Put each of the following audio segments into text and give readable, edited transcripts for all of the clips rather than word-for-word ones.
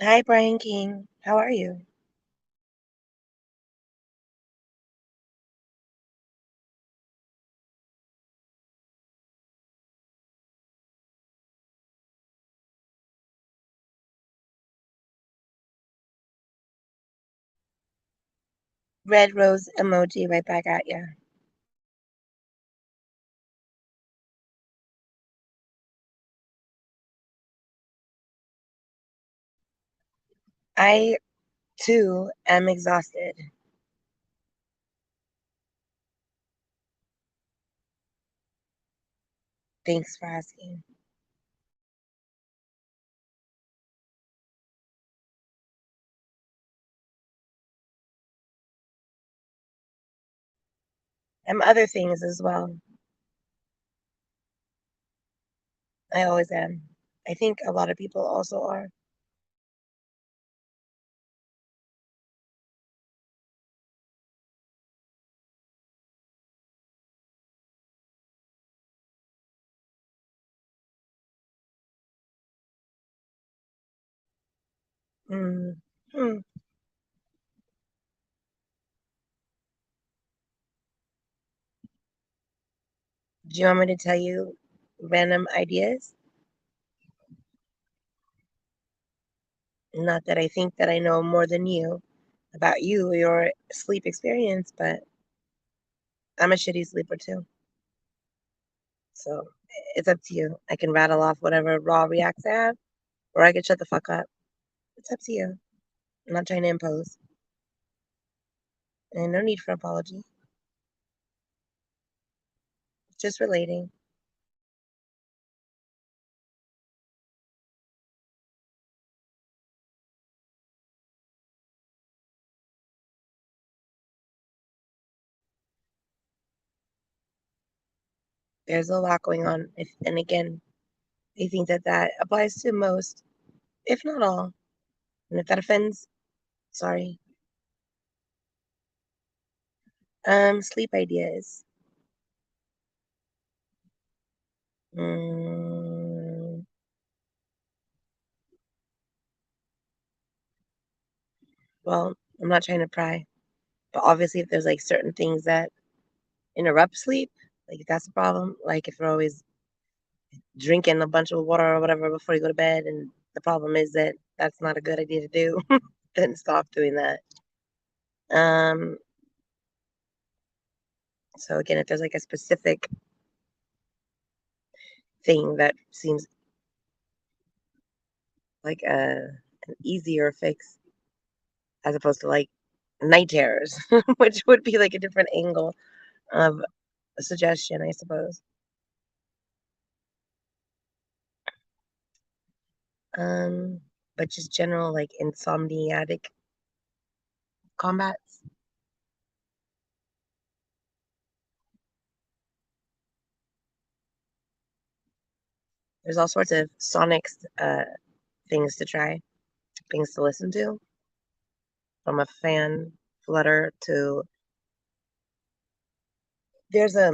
Hi, Brian King. How are you? Red rose emoji right back at you. I, too, am exhausted. Thanks for asking. And other things as well. I always am. I think a lot of people also are. Mm. Hmm. Do you want me to tell you random ideas? Not that I think that I know more than you about your sleep experience, but I'm a shitty sleeper too. So it's up to you. I can rattle off whatever raw reacts I have, or I can shut the fuck up. It's up to you. I'm not trying to impose. And no need for apology. Just relating. There's a lot going on. And again, I think that that applies to most, if not all. And if that offends, sorry. Sleep ideas. Mm, well, I'm not trying to pry, but obviously, if there's like certain things that interrupt sleep, like if that's the problem, like if you're always drinking a bunch of water or whatever before you go to bed, and the problem is that that's not a good idea to do, then stop doing that. Um, so again, if there's like a specific thing that seems like an easier fix as opposed to like night terrors, which would be like a different angle of a suggestion, I suppose. Um, but just general like insomniatic combats. There's all sorts of sonics things to try, things to listen to, from a fan flutter to there's a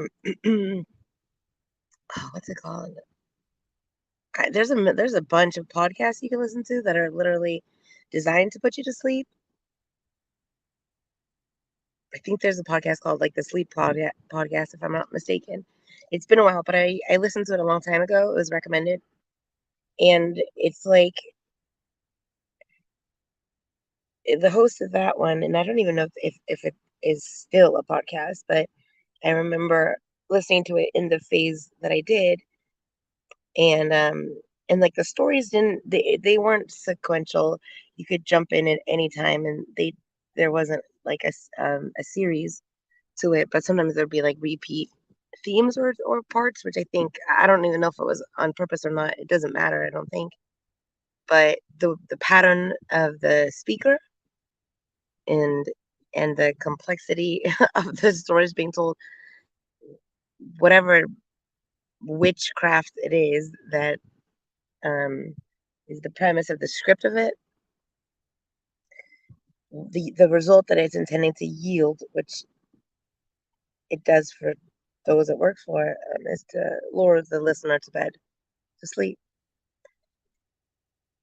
what's it called? There's a bunch of podcasts you can listen to that are literally designed to put you to sleep. I think there's a podcast called like the Sleep Podcast, if I'm not mistaken. It's been a while, but I listened to it a long time ago. It was recommended, and it's like the host of that one, and I don't even know if it is still a podcast, but I remember listening to it in the phase that I did, and like the stories didn't they weren't sequential. You could jump in at any time, and there wasn't like a series to it, but sometimes there'd be like repeat themes or parts, which I don't even know if it was on purpose or not. It doesn't matter, I don't think. But the pattern of the speaker and the complexity of the stories being told, whatever witchcraft it is that um, is the premise of the script of it, the result that it's intending to yield, which it does for those it works for, is to lure the listener to bed to sleep.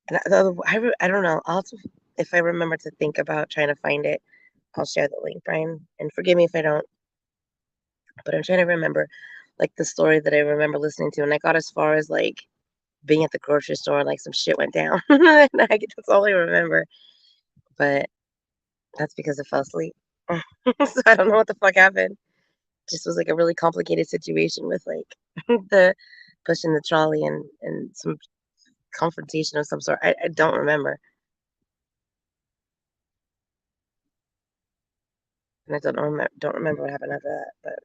And I don't know. I'll have to, if I remember to think about trying to find it, I'll share the link, Brian. And forgive me if I don't, but I'm trying to remember like the story that I remember listening to. And I got as far as like being at the grocery store, like some shit went down. And that's all I remember. But that's because I fell asleep. So I don't know what the fuck happened. Just was like a really complicated situation with like the pushing the trolley and some confrontation of some sort. I don't remember. And I don't remember what happened after that.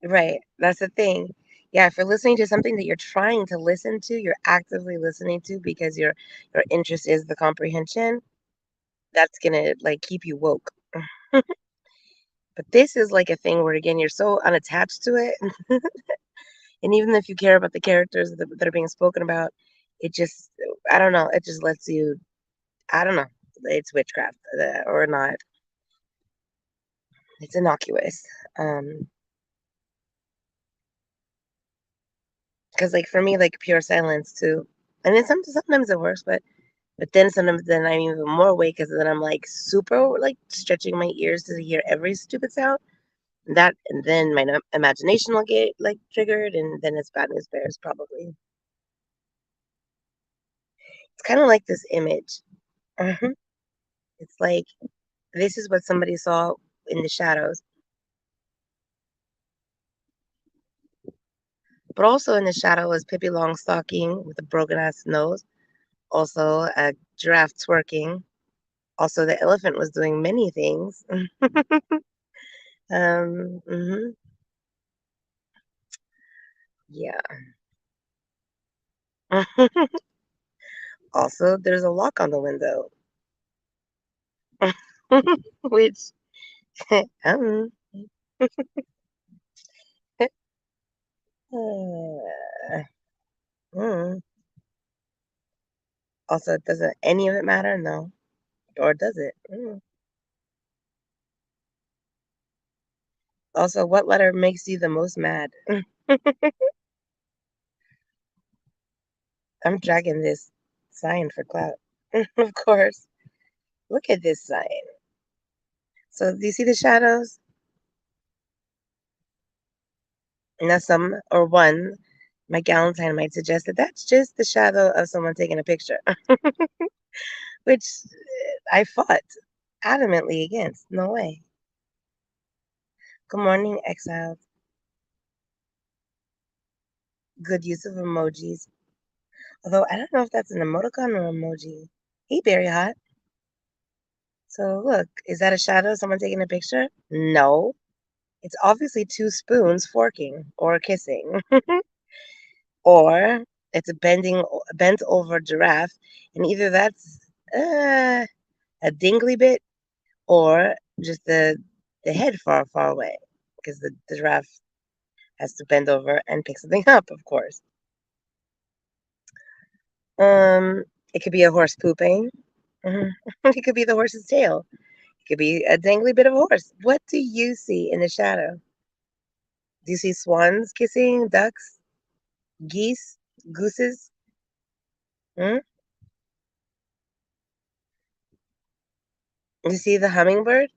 But right, that's the thing. Yeah, if you're listening to something that you're trying to listen to, you're actively listening to because your interest is the comprehension, that's gonna like keep you woke. But this is like a thing where again you're so unattached to it, and even if you care about the characters that are being spoken about, it just I don't know, it just lets you I don't know, it's witchcraft or not. It's innocuous. Because like for me, like pure silence too, and then sometimes it works, but then sometimes then I'm even more awake because then I'm like super like stretching my ears to hear every stupid sound. That and then my imagination will get like triggered, and then it's bad news bears probably. It's kind of like this image. Mhm. It's like this is what somebody saw in the shadows, but also in the shadow was Pippi Longstocking with a broken ass nose. Also a giraffe twerking. Also the elephant was doing many things. Mhm. Yeah. Also, there's a lock on the window, which um, uh, mm. Also, doesn't any of it matter? No, or does it? Mm. Also, what letter makes you the most mad? I'm dragging this sign for clout. Of course. Look at this sign. So, do you see the shadows? Now, some or one, my Galentine might suggest that that's just the shadow of someone taking a picture, which I fought adamantly against. No way. Good morning, exiled. Good use of emojis. Although I don't know if that's an emoticon or emoji. Hey, Berry Hot. So look, is that a shadow? Someone taking a picture? No. It's obviously two spoons forking or kissing. Or it's a bent over giraffe, and either that's uh, a dingly bit or just the head far away because the giraffe has to bend over and pick something up, of course. Um, it could be a horse pooping. Mhm. It could be the horse's tail. It could be a dangly bit of a horse. What do you see in the shadow? Do you see swans kissing, ducks, geese, gooses? Hmm? You see the hummingbird?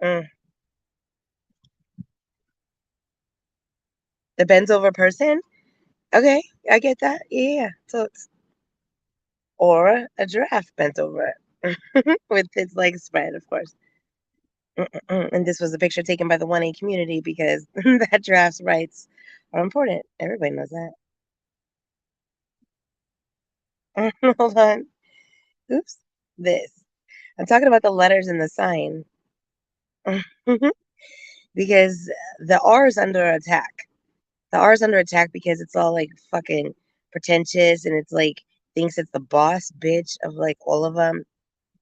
Mm. The bent over person? Okay, I get that. Yeah. So it's or a giraffe bent over with its legs spread, of course. And this was a picture taken by the 1A community because that giraffe's rights are important. Everybody knows that. Hold on. Oops. This. I'm talking about the letters in the sign. Because the R is under attack. The R is under attack because it's all like fucking pretentious and it's like thinks it's the boss bitch of like all of them.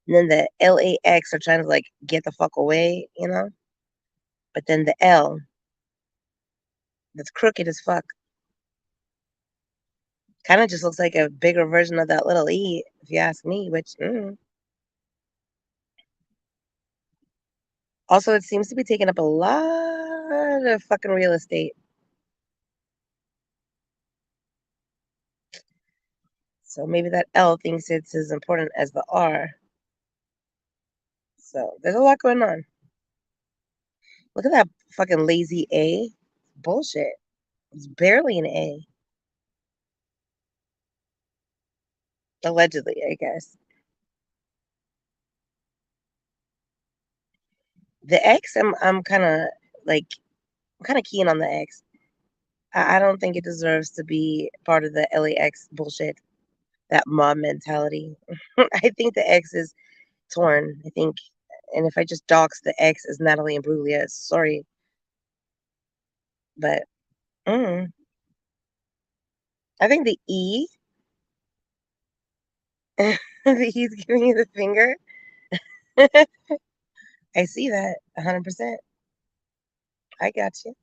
And then the LAX are trying to like get the fuck away, you know? But then the L, that's crooked as fuck, kind of just looks like a bigger version of that little E, if you ask me, which, Also, it seems to be taking up a lot of fucking real estate. So maybe that L thinks it's as important as the R. So there's a lot going on. Look at that fucking lazy A. Bullshit. It's barely an A. Allegedly, I guess. The X, I'm kind of keen on the X. I don't think it deserves to be part of the LAX bullshit, that mob mentality. I think the X is torn. I think, and if I just dox the X as Natalie Imbruglia, sorry, but I think the E, he's giving you the finger. I see that 100%. I got you.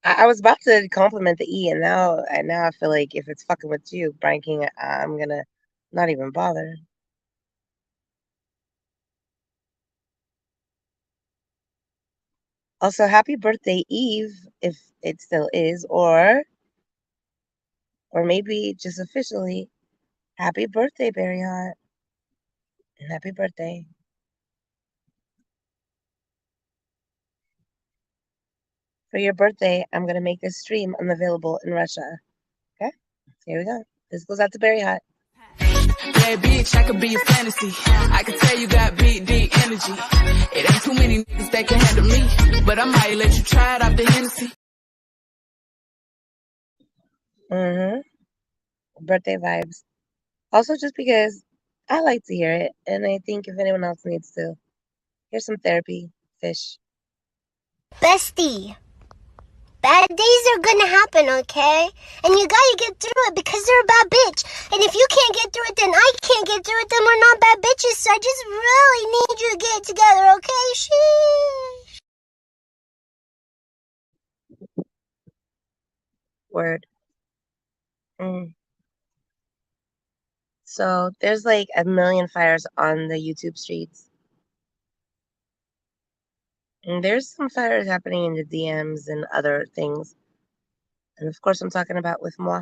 I was about to compliment the E, and now I feel like if it's fucking with you, Brian King, I'm gonna not even bother. Also, happy birthday, Eve, if it still is, or maybe just officially, happy birthday, Barry Hot, and happy birthday. For your birthday, I'm gonna make this stream unavailable in Russia. Okay, here we go. This goes out to Barry Hot. Yeah, bitch, I could be a fantasy. I can tell you got big, deep energy. It ain't too many niggas that can handle me, but I might let you try it off the Hennessy. Birthday vibes. Also, just because I like to hear it, and I think if anyone else needs to, here's some therapy, fish. Bestie, bad days are gonna happen, okay? And you gotta get through it because they're a bad bitch. And if you can't get through it, then I can't get through it, then we're not bad bitches. So I just really need you to get it together, okay? Sheesh. Word. So there's like a million fires on the YouTube streets. And there's some fires happening in the DMs and other things. And of course, I'm talking about with moi.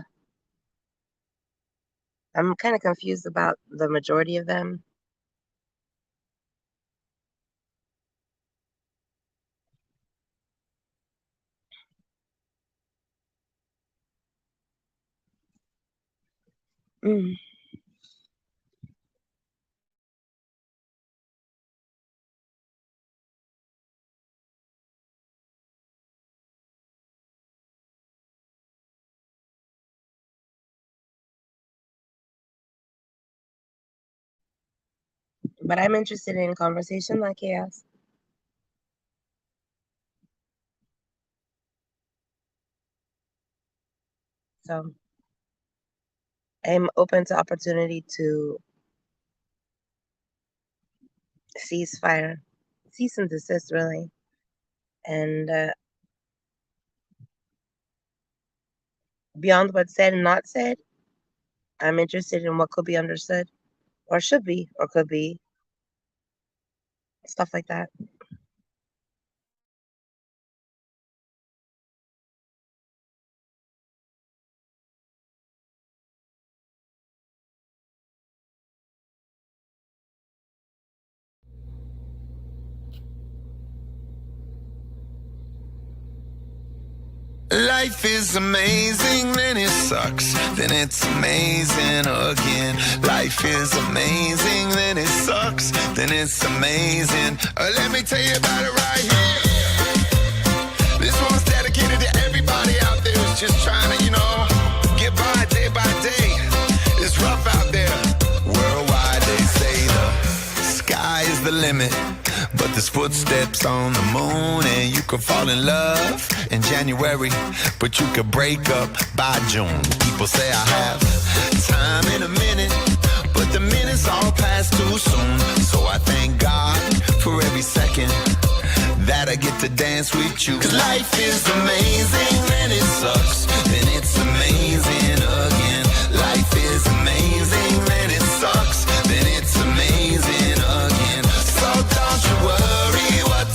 I'm kind of confused about the majority of them. But I'm interested in conversation, not chaos. So I'm open to opportunity to cease fire, cease and desist, really. And beyond what's said and not said, I'm interested in what could be understood, or should be, or could be, stuff like that. Life is amazing, then it sucks, then it's amazing again. Life is amazing, then it sucks, then it's amazing. Let me tell you about it right here. This one's dedicated to everybody out there who's just trying to, get by day. It's rough out there. Worldwide, they say the sky is the limit. But there's footsteps on the moon, and you could fall in love in January, but you could break up by June. People say I have time in a minute, but the minutes all pass too soon. So I thank God for every second that I get to dance with you. 'Cause life is amazing, then it sucks, then it's amazing again. Life is amazing, then it sucks, then it's amazing again. So don't you worry what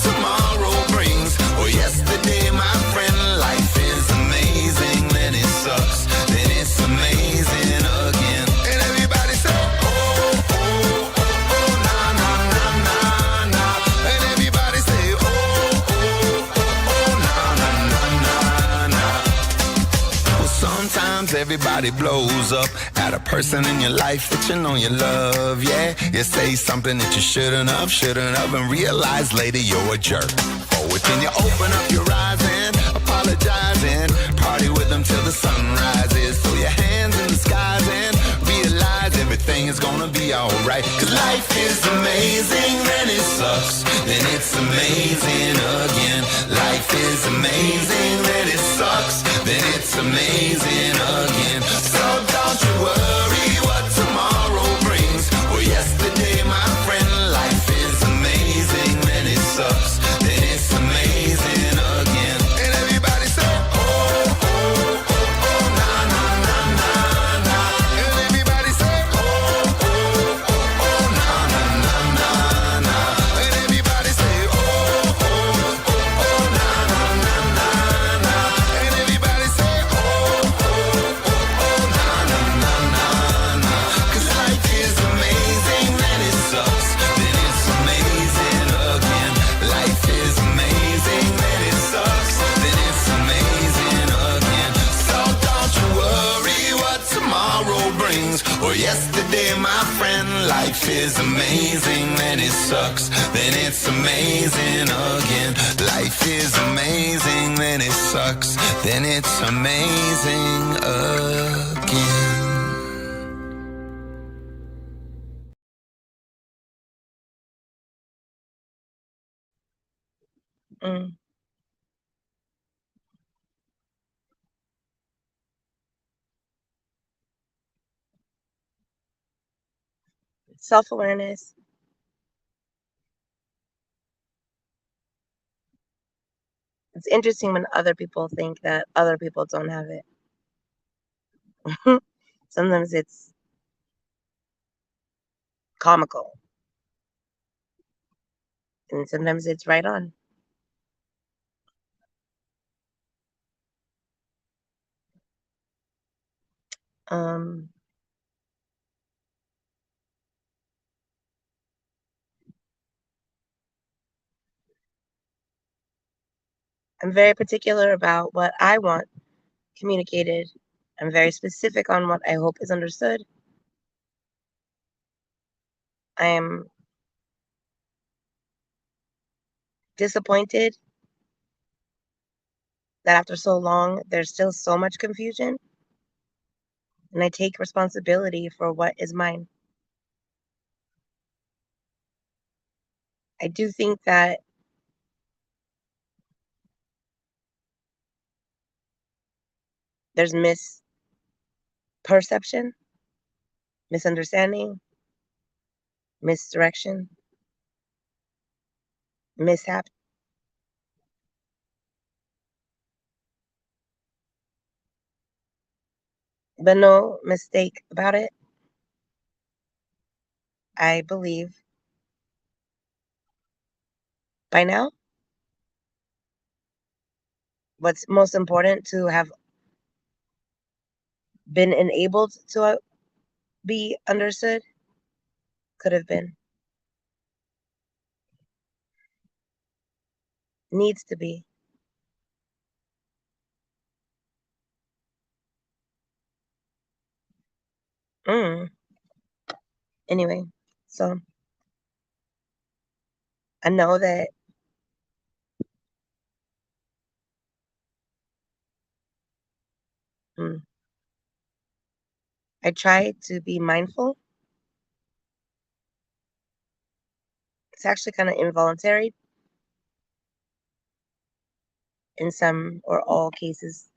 everybody blows up at a person in your life that you know you love, yeah. You say something that you shouldn't have, and realize later you're a jerk. Oh, then you open up your eyes and apologize and party with them till the sun rises. Throw your hands in the skies and realize everything is gonna be alright. Cause life is amazing, then it sucks, then it's amazing again. Life is amazing, then it sucks, then it's amazing again. So don't you worry what tomorrow brings, or yesterday, my friend. Life is amazing, then it sucks, then it's amazing again. And everybody say, oh, oh, oh, oh, na, na, na, na, na. And everybody say, oh, oh, oh, oh, na, na, na, na, na. And everybody say, oh, oh, oh, oh, na, na, na, na, na. And everybody say, oh, oh, oh, oh, na, na, na, na, na. Cause life is amazing, then it sucks, then it's amazing again. Life is amazing, then it sucks, then it's amazing again. So don't you worry what tomorrow brings, or yesterday, my friend. Life is amazing, then it sucks, then it's amazing again. Life is amazing, then it sucks, then it's amazing again. Mm. Self-awareness. It's interesting when other people think that other people don't have it. Sometimes it's comical, and sometimes it's right on. Um, I'm very particular about what I want communicated. I'm very specific on what I hope is understood. I am disappointed that after so long, there's still so much confusion, and I take responsibility for what is mine. I do think that there's misperception, misunderstanding, misdirection, mishap. But no mistake about it. I believe by now what's most important to have been enabled to be understood could have been, needs to be. Anyway, so I know that I try to be mindful. It's actually kind of involuntary in some or all cases.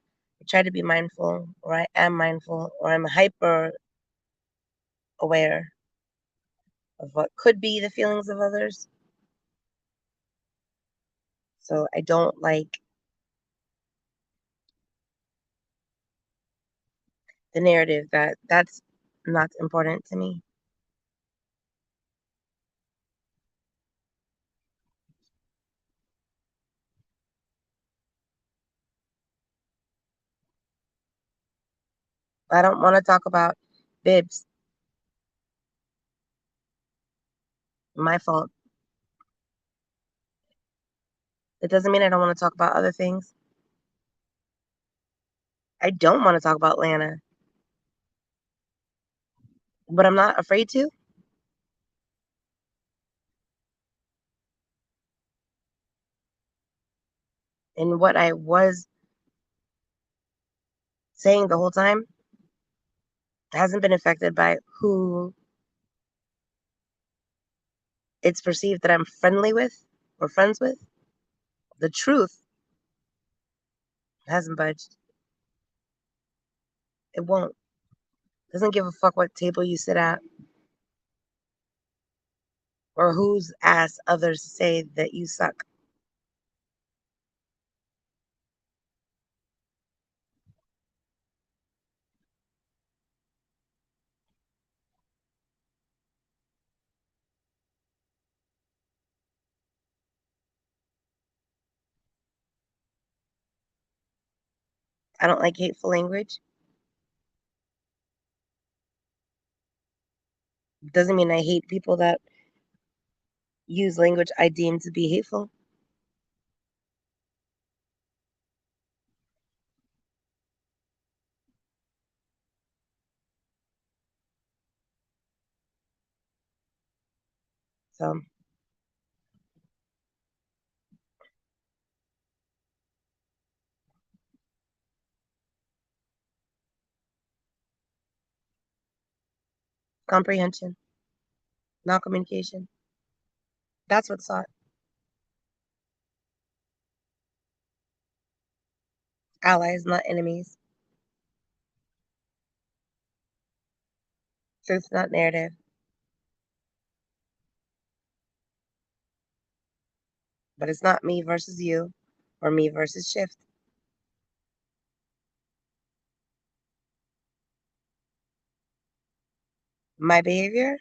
I try to be mindful, or I am mindful, or I'm hyper aware of what could be the feelings of others. So I don't like the narrative that that's not important to me. I don't want to talk about bibs. My fault. It doesn't mean I don't want to talk about other things. I don't want to talk about Lana. but I'm not afraid to. And what I was saying the whole time hasn't been affected by who it's perceived that I'm friendly with or friends with. The truth hasn't budged. It won't. Doesn't give a fuck what table you sit at or whose ass others say that you suck. I don't like hateful language. Doesn't mean I hate people that use language I deem to be hateful. So comprehension, not communication. That's what's sought. Allies, not enemies. Truth, not narrative. But it's not me versus you or me versus shift. My behavior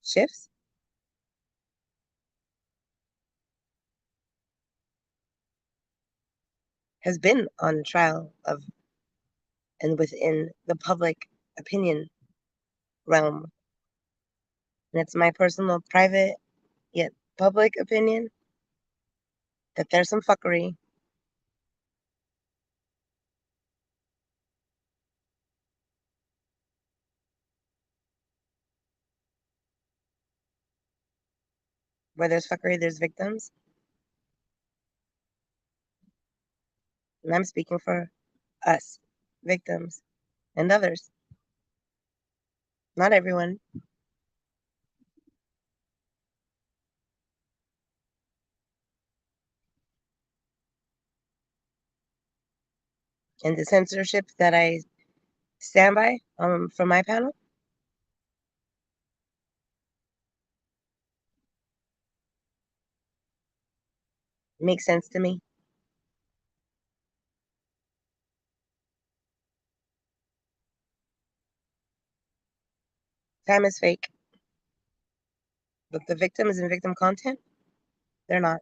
shifts. Has been on trial of and within the public opinion realm. And it's my personal, private, yet public opinion that there's some fuckery. Where there's fuckery, there's victims. And I'm speaking for us, victims, and others. Not everyone. And the censorship that I stand by from my panel makes sense to me. Time is fake. But the victims and victim content, they're not.